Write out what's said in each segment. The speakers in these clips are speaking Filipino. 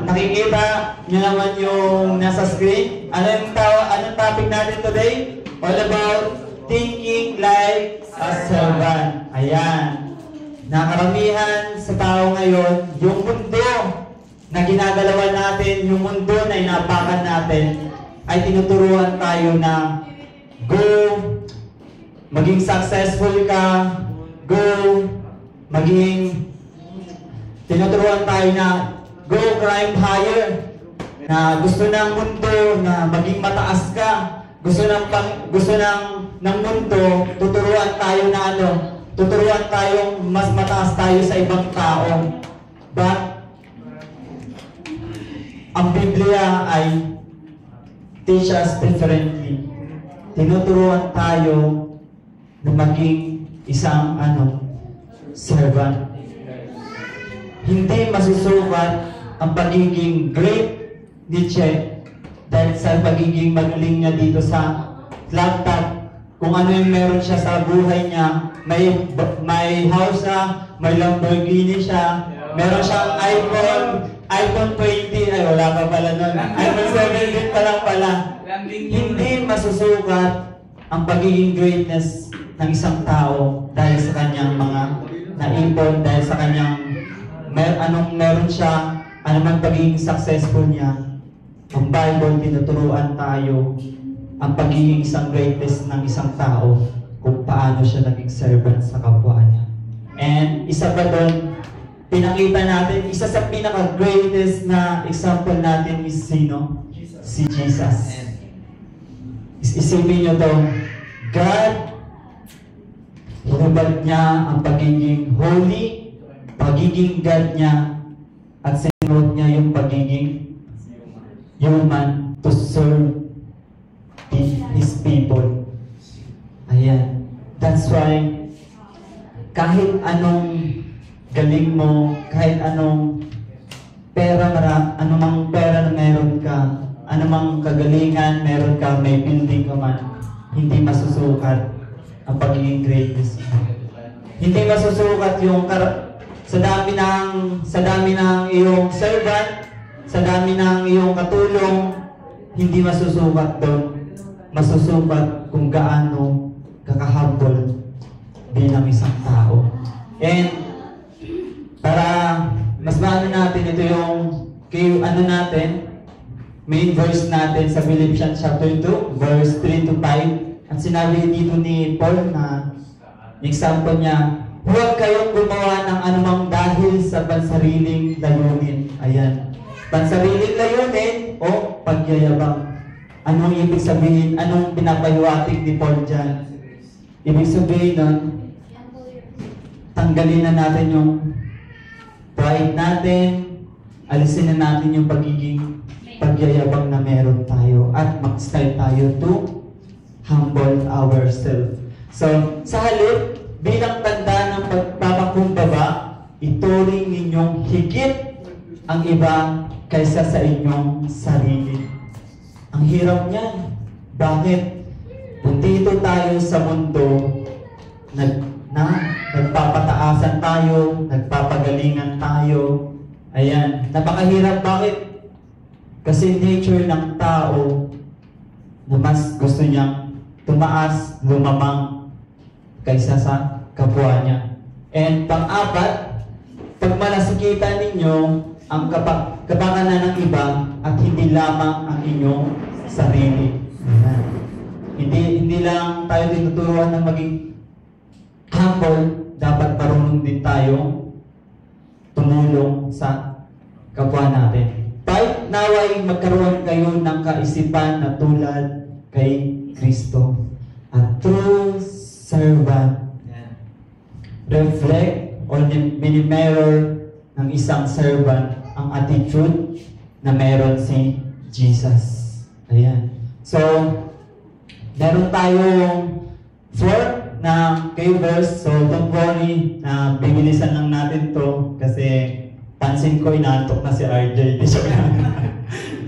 nakikita nyo naman yung nasa screen. Anong topic natin today? All about thinking like a servant. Ayan. Nakaramihan sa tao ngayon, yung mundo na ginagalawan natin, yung mundo na inapakan natin, ay tinuturuan tayo na go, maging successful ka, go, maging, tinuturuan tayo na go climb higher, na gusto ng mundo na maging mataas ka, gusto ng mundo, tuturuan tayo na tuturuan tayong mas mataas tayo sa ibang tao. But ang Biblia ay teach us differently. Tinuturuan tayo na maging isang servant. Hindi masusukat ang pagiging great ni Che dahil sa pagiging magaling niya dito sa laptop. Kung ano yung meron siya sa buhay niya, may house siya, may Lamborghini siya, meron siyang iPhone 20, ay wala pa pala nun. iPhone 17 pa lang pala. Hindi masusukat ang pagiging greatness ng isang tao dahil sa kanyang mga naipon, dahil sa kanyang anong meron siya, anumang pagiging successful niya. Ang Bible, tinuturuan tayo ang pagiging isang greatness ng isang tao kung paano siya naging servant sa kapwa niya. And isa pa doon, pinakita natin, isa sa pinaka-greatest na example natin is sino? Si Jesus. Isipin nyo to, God, hinubad niya ang pagiging holy, pagiging God niya, at sinunod niya yung pagiging human to serve His people. Ayan. That's why, kahit anong galing mo, kahit anumang pera na meron ka, anumang kagalingan meron ka, may building ka man, hindi masusukat ang pagiging greatness mo. Hindi masusukat yung sa dami ng iyong servant, sa dami ng iyong katulong, hindi masusukat doon. Masusukat kung gaano kakahambol bilang isang tao. And para mas maano natin, ito yung natin, main verse natin sa Philippians chapter 2, verse 3 to 5. At sinabi dito ni Paul na example niya, huwag kayong gumawa ng anumang dahil sa pansariling layunin. Ayan. Pansariling layunin o pagyayabang. Anong ibig sabihin? Anong pinapahiwatig ni Paul dyan? Ibig sabihin nun, tanggalin na natin yung pride natin, alisin na natin yung pagiging pagyayabang na meron tayo, at mag-start tayo to humble ourselves. So, sa halip, bilang tanda ng pagpapakumbaba, ituring ninyong higit ang iba kaysa sa inyong sarili. Ang hirap niyan. Bakit? Nandito tayo sa mundo, nagpapataasan tayo, nagpapagalingan tayo. Ayan. Napakahirap. Bakit? Kasi nature ng tao na mas gusto niyang tumaas, lumamang kaysa sa kapwa niya. And pang-apat, pag malasikitan ninyo ang kapakanan ng iba at hindi lamang ang inyong sarili. Ayan. Hindi lang tayo tinuturuan ng maging humble, dapat marunong din tayo tumulong sa kapwa natin. 5, naway magkaroon kayo ng kaisipan na tulad kay Kristo. A true servant. Reflect or mini-mirror ng isang servant ang attitude na meron si Jesus. Ayan. So, meron tayong 4 na verse. So, don't worry na bibilisan lang natin to kasi pansin ko inaantok na si RJ. Joke lang.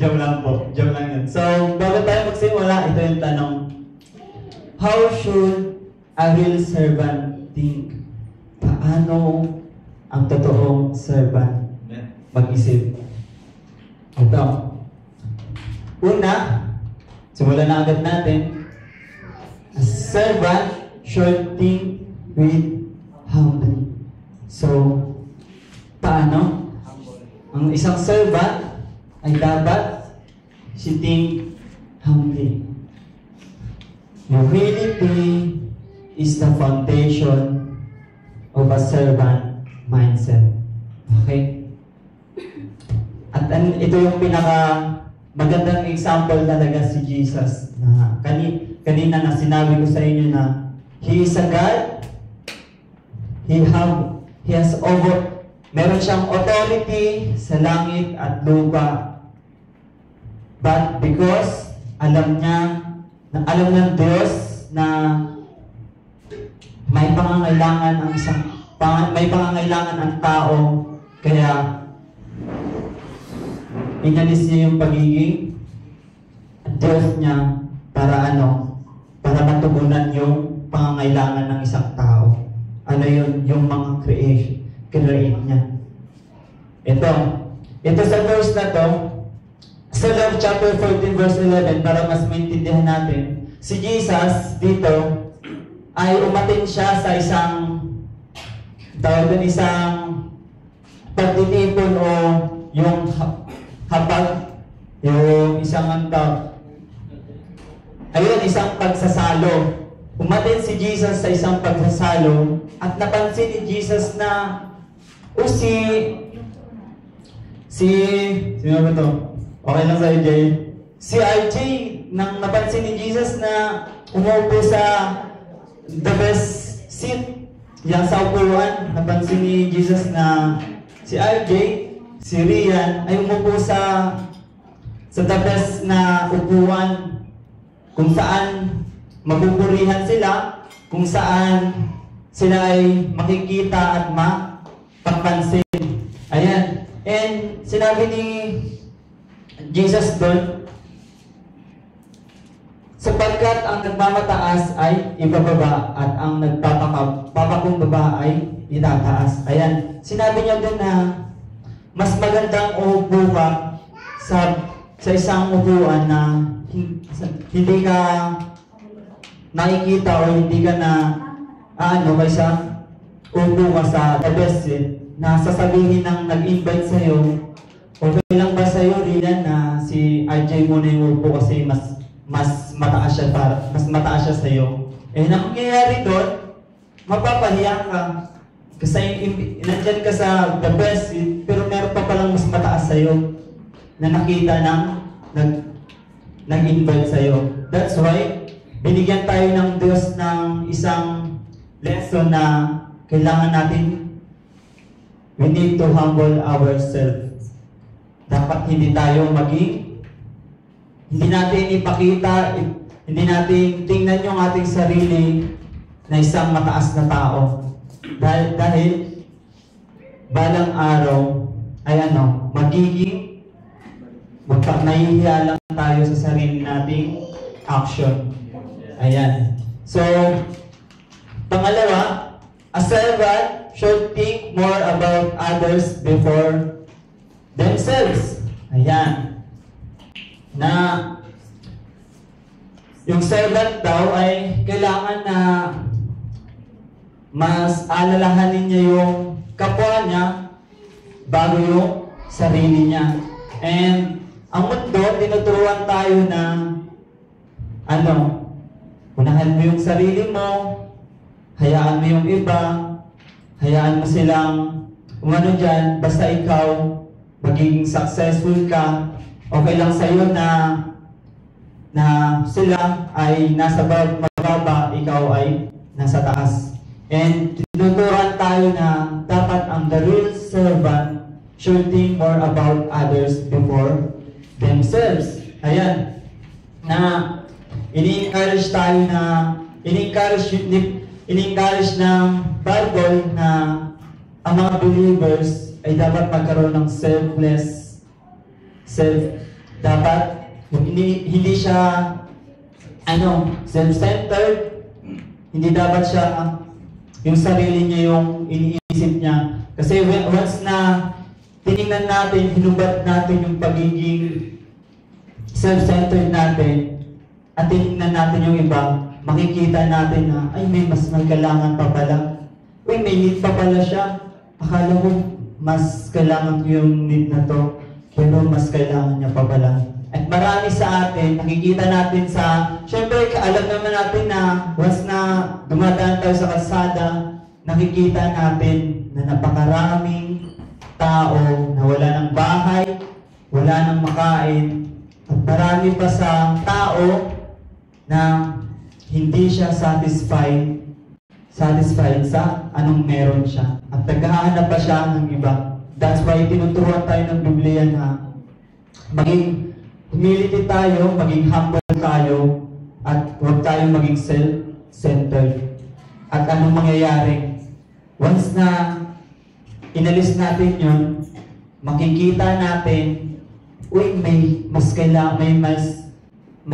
Joke lang po. Joke lang yun. So, bago tayo magsimula, ito yung tanong. How should a real servant think? Paano ang totoong servant mag-isip? Ito. Una, simulan na agad natin. A servant should think with humbly. So, paano? Ang isang servant ay dapat she think humbly. Humility is the foundation of a servant mindset. Okay? At ito yung pinaka magandang example talaga si Jesus na kanina na sinabi ko sa inyo na He is a God. Meron siyang authority sa langit at lupa. But because alam ng Diyos na may pangangailangan ang tao, kaya inalis niya yung pagiging Diyos niya para para matugunan yung pangangailangan ng isang tao. Ano yun? Yung mga create niya. Ito sa verse na to, sa Luke chapter 14 verse 11, para mas maintindihan natin, si Jesus dito ay umatin siya sa isang pagtitipon o yung isang pagsasalo. Umatin si Jesus sa isang pagsasalo at napansin ni Jesus na sino ba to? Okay lang sa Jay. Si RJ, nang napansin ni Jesus na umupo sa the best seat, yan sa upuan, napansin ni Jesus na si RJ, si Rian ay umupo sa the best na upuan kung saan mabuburihan sila, kung saan sila ay makikita at mapapansin. Ayan. And sinabi ni Jesus doon, sapagkat ang nagmamataas ay ibababa at ang nagpapakumbaba ay itataas. Ayan. Sinabi niya doon na mas magandang umupo ka sa isang upuan na hindi ka nakikita o hindi ka kaysa upo ka sa the best seat na sasabihin ng nag-invite sa'yo, okay lang ba sa'yo, Rian, na si RJ muna yung upo kasi mas mataas siya sa'yo. Eh, nangyayari doon, mapapahiya ka. Kasi nandyan ka sa the best seat, pero meron pa palang mas mataas sa'yo na nakita ng nag-invite sa'yo. That's why, binigyan tayo ng Diyos ng isang lesson na kailangan natin, we need to humble ourselves. Dapat hindi natin ipakita, hindi natin tingnan yung ating sarili na isang mataas na tao. Dahil balang araw ay nahihiya lang tayo sa sarili nating action. Ayan. So, pangalawa, a servant should think more about others before themselves. Ayan. Na yung servant daw ay kailangan na mas alalahanin niya yung kapwa niya bago yung sarili niya. And ang mundo, tinuturuan tayo na unahan mo yung sarili mo, hayaan mo yung iba, hayaan mo silang dyan, basta ikaw magiging successful ka, okay lang sa'yo na sila ay nasa mababa, ikaw ay nasa taas. And tinuturuan tayo na dapat ang the real servant should think more about others before themselves. Ayan. Na ini-encourage tayo ini-encourage ng Bible na ang mga believers ay dapat magkaroon ng dapat hindi siya self-centered, hindi dapat siya yung sarili niya yung iniisip niya. Kasi once na tinignan natin, hinubad natin yung pagiging self-centered natin, at tinignan natin yung iba, makikita natin na, ay, may mas kailangan pa pala. Uy, may need pa pala siya. Akala ko, mas kailangan ko yung need na to, pero mas kailangan niya pa pala. At marami sa atin, nakikita natin sa, syempre, alam naman natin na once na dumadaan tayo sa kalsada, nakikita natin na napakaraming tao na wala ng bahay, wala ng makain, at marami pa sa tao na hindi siya satisfied sa anong meron siya. At naghahanap pa siya ng iba. That's why tinuturuan tayo ng Biblia na maging humility tayo, maging humble tayo, at huwag tayong maging self-centered. At anong mangyayari? Once na inalis natin yun, makikita natin, uy, may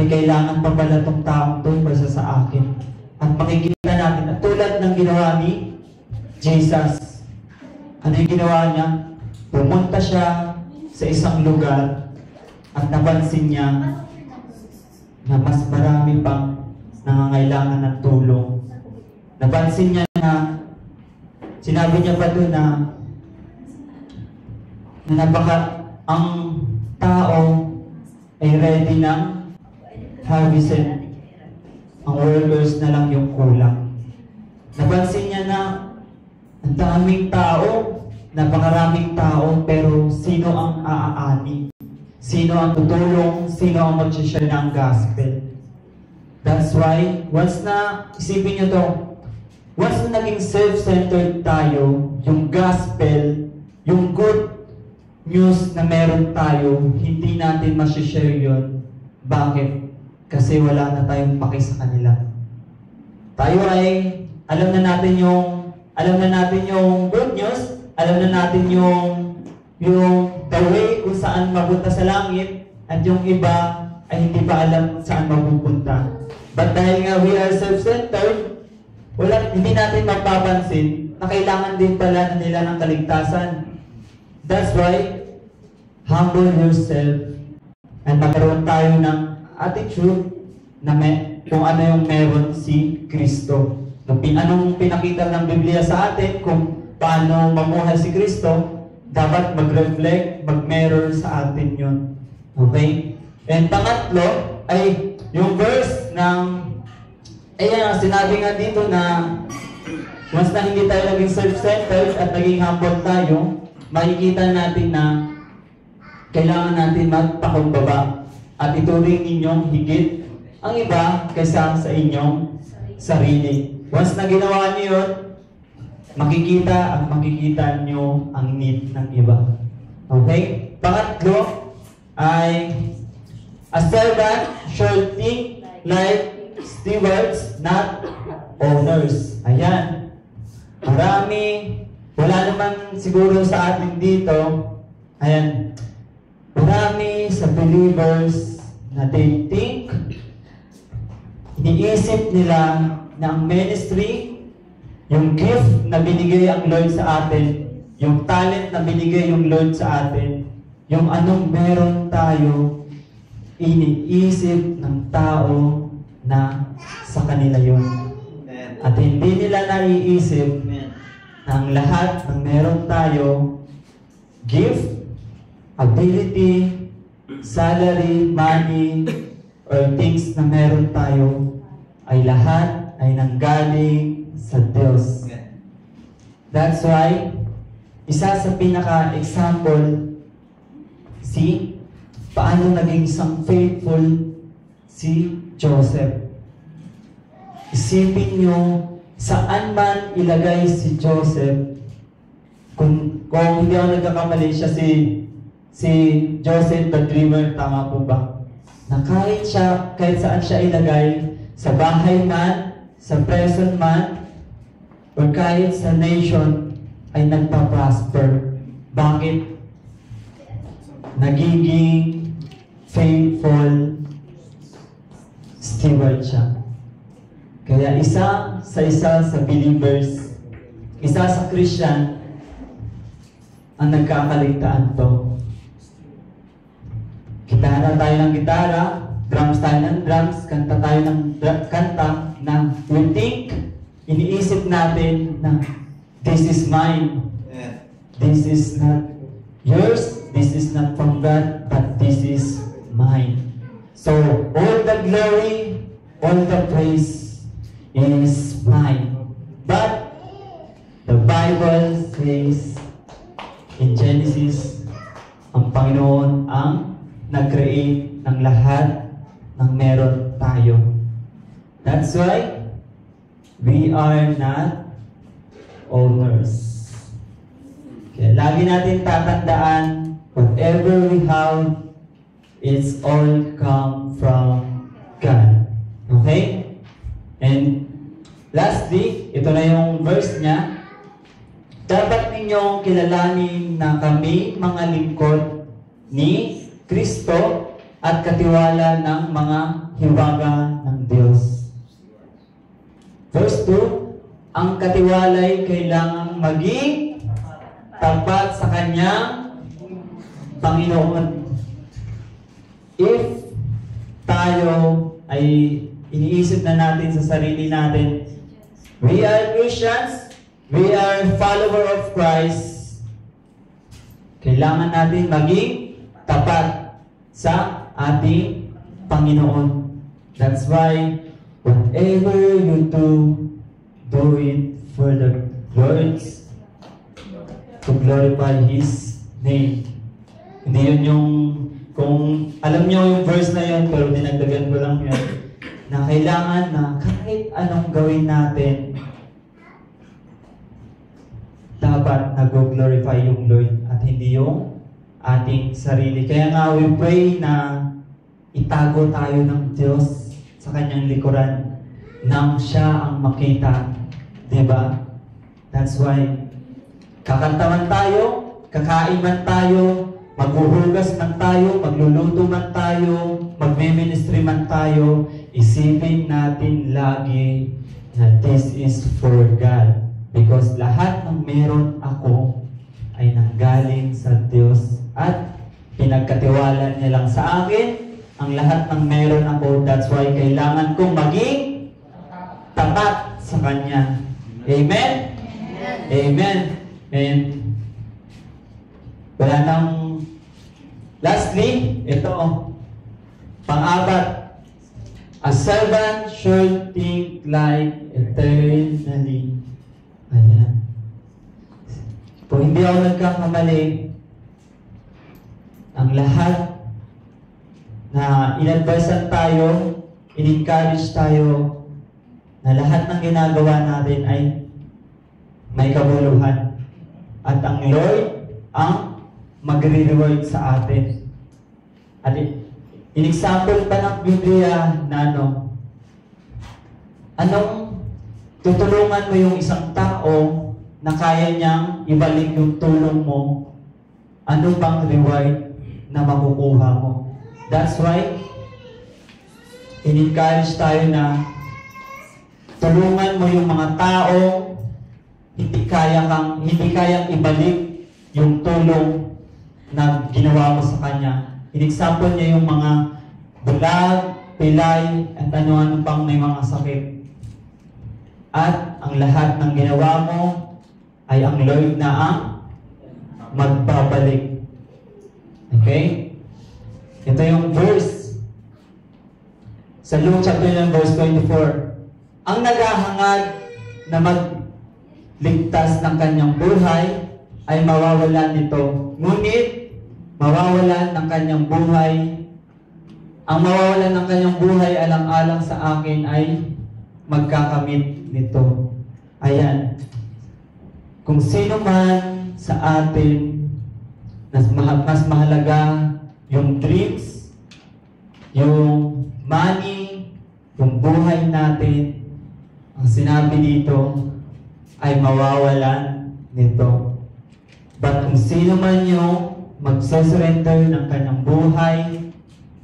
kailangan pa pala itong taong to versus sa akin. At makikita natin, at tulad ng ginawa ni Jesus, ano yung ginawa niya? Pumunta siya sa isang lugar at napansin niya na mas marami pang nangangailangan ng tulong. Napansin niya na, sinabi niya pa doon na ang tao ay ready ng harvested. Ang workers na lang yung kulang. Napansin niya na ang daming tao, napakaraming tao, pero sino ang aaani? Sino ang tutulong? Sino ang mag-share ng gospel? That's why, once na, isipin niyo to, once na naging self-centered tayo, yung gospel, yung good news na meron tayo, hindi natin ma-share yun. Bakit? Kasi wala na tayong paki sa kanila. Tayo ay alam na natin yung good news, alam na natin yung the way kung saan mapunta sa langit, at yung iba ay hindi pa alam saan mapupunta. But dahil nga we are self-centered, hindi natin mapapansin na kailangan din pala nila ng kaligtasan. That's why, humble yourself and magkaroon tayo ng attitude na kung ano yung meron si Kristo. Anong pinakita ng Biblia sa atin kung paano mamuhay si Kristo, dapat mag-reflect, mag-mirror sa atin yun. Okay? And pangatlo ay yung verse ng sinabi nga dito na once na hindi tayo naging self-centered at naging humble tayo, makikita natin na kailangan natin magpakumbaba at ituring ninyong higit ang iba kaysa sa inyong sarili. Once na ginawa niyo yun, makikita nyo ang need ng iba. Okay? Pangatlo ay a servant should think like stewards, not owners. Ayan. Wala naman siguro sa atin dito, ayan, marami sa believers na they think, iniisip nila na ang ministry, yung gift na binigay ang Lord sa atin, yung talent na binigay yung Lord sa atin, yung anong meron tayo, iniisip ng tao na sa kanila yun. At hindi nila naiisip na ang lahat ng meron tayo, gift, ability, salary, money, or things na meron tayo, ay lahat ay nanggaling sa Diyos. That's why, isa sa pinaka-example, paano naging isang faithful si Joseph. Isipin nyo, saan man ilagay si Joseph, kung hindi ako nagkakamali siya, si Joseph the Dreamer, tama po ba? Na kahit saan siya ilagay, sa bahay man, sa prison man, o kahit sa nation, ay nagpa-prosper. Bakit? Nagiging faithful steward siya. Kaya isa sa believers, isa sa Christian, ang nagkakaligtaan to. Gitara tayo ng gitara, drums tayo ng drums, kanta tayo ng kanta na we think, iniisip natin na this is mine. This is not yours, this is not from God, but this is mine. So, all the glory, all the praise is mine. But, the Bible says, in Genesis, ang Panginoon ang nag-create ng lahat ng meron tayo. That's why, we are not owners. Kaya lagi natin tatandaan, whatever we have, it's all come from God. Okay? And lastly, ito na yung verse niya. Dapat ninyong kilalanin na kami mga lingkod ni Kristo at katiwala ng mga hiwaga ng Diyos. Verse 2, ang katiwala'y kailangang maging tapat sa Kanyang Panginoon. If tayo ay iniisip na natin sa sarili natin, we are Christians, we are follower of Christ, kailangan natin maging tapat sa ating Panginoon. That's why, whatever you do it for the Lord's to glorify His name. Hindi yun yung, kung alam nyo yung verse na yun, pero dinagdagan ko lang yan, na kailangan na kahit anong gawin natin, dapat nag-glorify yung Lord at hindi yung ating sarili. Kaya nga, we pray na itago tayo ng Diyos sa Kanyang likuran nang Siya ang makita. Diba? That's why, kakanta man tayo, kakain man tayo, maghuhugas man tayo, magluluto man tayo, magme-ministry man tayo, isipin natin lagi na this is for God. Because lahat ng meron ako ay nanggaling sa Diyos at pinagkatiwala niya lang sa akin ang lahat ng meron ako. That's why kailangan kong maging tapat sa Kanya. Amen? Amen. And wala nang lastly, ito pang-apat, a servant should think like eternally. Ayan. Kung hindi ako nagkakamali, ang lahat na in-advisean tayo, in-encourage tayo, na lahat ng ginagawa natin ay may kabuluhan. At ang Lord ang magre-reward sa atin. At in-example pa ng Biblia na anong tutulungan mo yung isang tao na kaya niyang ibalik yung tulong mo, ano bang reward na makukuha mo? That's why, in-encourage tayo na tulungan mo yung mga tao hindi kayang ibalik yung tulong na ginawa mo sa kanya. In-example niya yung mga bulag, pilay, at ano-ano pang may mga sakit. At ang lahat ng ginawa mo ay ang Lord na ang magbabalik. Okay? Ito yung verse. Sa Luke chapter 9 verse 24. Ang naghahangad na magligtas ng kanyang buhay ay mawawalan nito. Ngunit, mawawalan ng kanyang buhay. Ang mawawalan ng kanyang buhay alang-alang sa akin ay magkakamit nito. Ayan. Kung sino man sa atin mas mahalaga yung dreams, yung money, yung buhay natin, ang sinabi dito ay mawawalan nito. But kung sino man yung magsasurrender ng kanyang buhay,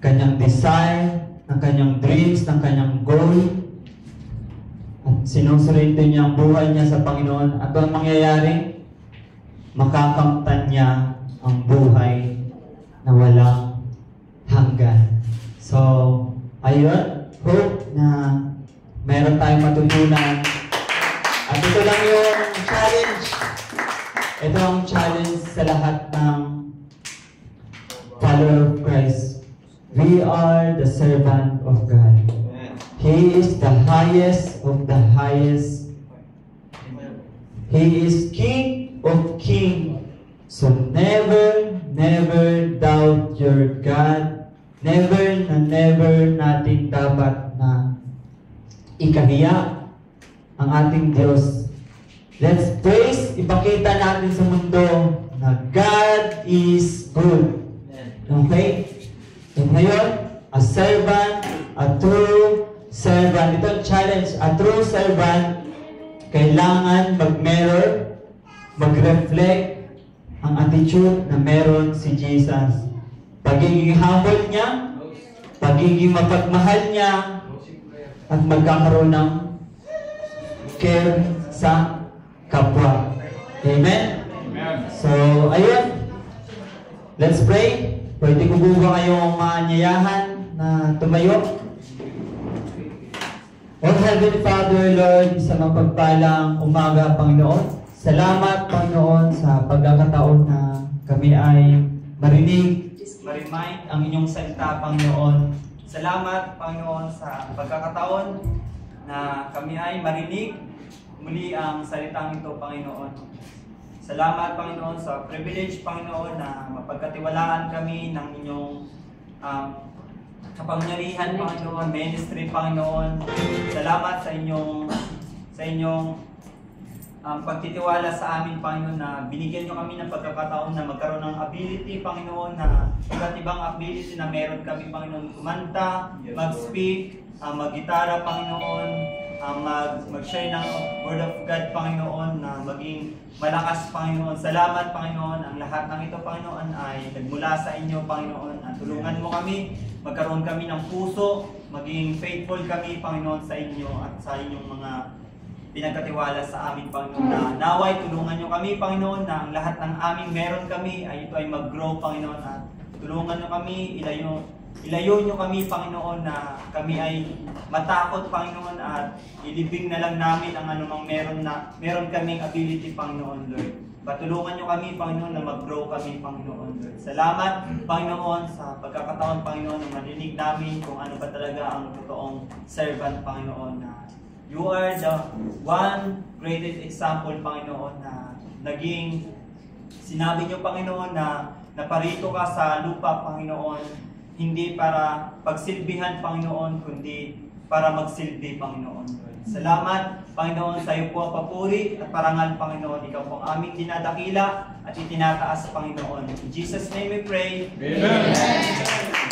kanyang desire, ng kanyang dreams, ng kanyang goal, at sinusurrender niya ang buhay niya sa Panginoon, at ang mangyayari, makakamtan niya ang buhay na walang hanggan. So, ayun, hope na meron tayong matutunan. At ito lang yung challenge. Ito ang challenge sa lahat ng follower of Christ. We are the servant of God. He is the highest of the highest. He is King of kings. So never, never doubt your God. Never na never natin dapat na ikahiya ang ating Diyos. Let's praise, ipakita natin sa mundo na God is good. Okay? So ngayon, a servant, a true servant. Ito ang challenge. A true servant, kailangan mag-mirror, mag-reflect ang attitude na meron si Jesus. Pagiging humble niya, pagiging mapagmahal niya, at magkakaroon ng care sa kapwa. Amen? So, ayun. Let's pray. Pwede ko po ba kayong maanyayahan na tumayo? Oh Heavenly Father, Lord, sa mapagpalang umaga, Panginoon. Salamat, Panginoon, sa pagkakataon na kami ay marinig, ma-remind ang inyong salita, Panginoon. Salamat, Panginoon, sa pagkakataon na kami ay marinig muli ang salitang ito, Panginoon. Salamat, Panginoon, sa privilege, Panginoon, na mapagkatiwalaan kami ng inyong kapangyarihan, Panginoon, ministry, Panginoon. Salamat sa inyong pagtitiwala sa amin, Panginoon, na binigyan nyo kami ng pagkakataon na magkaroon ng ability, Panginoon, na iba't ibang ability na meron kami, Panginoon, kumanta, mag-speak, mag-gitara, Panginoon, mag-share ng Word of God, Panginoon, na maging malakas, Panginoon. Salamat, Panginoon. Ang lahat ng ito, Panginoon, ay nagmula sa inyo, Panginoon. At tulungan mo kami, magkaroon kami ng puso, maging faithful kami, Panginoon, sa inyo at sa inyong mga pinagkatiwala sa amin, Panginoon, na naway tulungan nyo kami, Panginoon, na ang lahat ng aming meron kami ay ito ay mag-grow, Panginoon, at tulungan nyo kami, ilayo nyo kami, Panginoon, na kami ay matakot, Panginoon, at ilibing na lang namin ang anumang meron kaming ability, Panginoon, Lord. Patulungan nyo kami, Panginoon, na mag-grow kami, Panginoon, Lord. Salamat, Panginoon, sa pagkakataon, Panginoon, na marinig namin kung ano ba talaga ang totoong servant, Panginoon, na you are the one greatest example, Panginoon, na sinabi niyo, Panginoon, na naparito ka sa lupa, Panginoon, hindi para pagsilbihan, Panginoon, kundi para magsilbi, Panginoon. Salamat, Panginoon, sa iyo po ang papuri at parangal, Panginoon. Ikaw po ang aming dinadakila at itinataas, Panginoon. In Jesus' name we pray. Amen.